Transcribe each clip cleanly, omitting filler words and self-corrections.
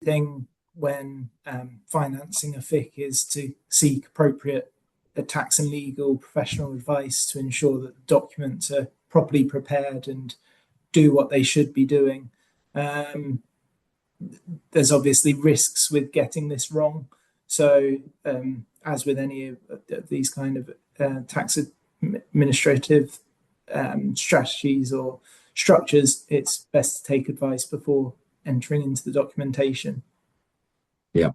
thing when financing a FIC is to seek appropriate tax and legal professional advice to ensure that the documents are properly prepared and do what they should be doing. There's obviously risks with getting this wrong. So as with any of these kind of tax administrative strategies or structures, it's best to take advice before entering into the documentation. Yeah.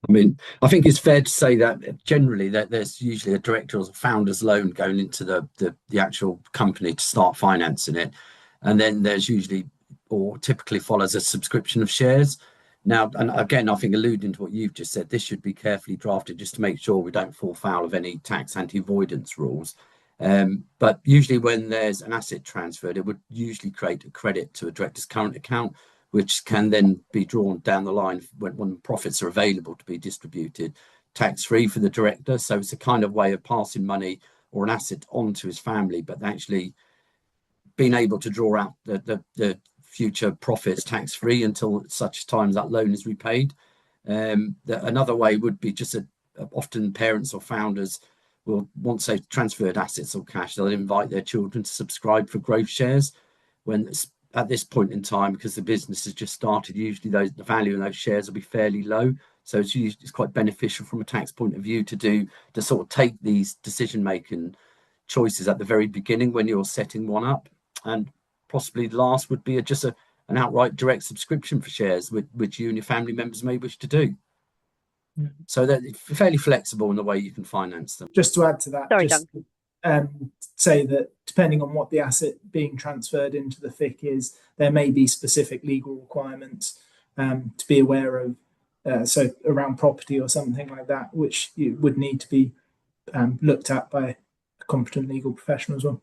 I mean, I think it's fair to say that generally that there's usually a director or a founder's loan going into the actual company to start financing it. And then there's usually, or typically follows, a subscription of shares. Now, and again, I think alluding to what you've just said, this should be carefully drafted just to make sure we don't fall foul of any tax anti-avoidance rules. But usually when there's an asset transferred, it would usually create a credit to a director's current account, which can then be drawn down the line when profits are available to be distributed tax-free for the director. So it's a kind of way of passing money or an asset on to his family, but actually being able to draw out the future profits tax-free until such times that loan is repaid. Another way would be just often parents or founders will, once they've transferred assets or cash, they'll invite their children to subscribe for growth shares when at this point in time, because the business has just started, usually the value of those shares will be fairly low. So it's quite beneficial from a tax point of view to sort of take these decision-making choices at the very beginning when you're setting one up. And possibly last would be just an outright direct subscription for shares, which you and your family members may wish to do. So they're fairly flexible in the way you can finance them. Just to add to that, say that depending on what the asset being transferred into the FIC is, there may be specific legal requirements to be aware of. So around property or something like that, which you would need to be looked at by a competent legal professional as well.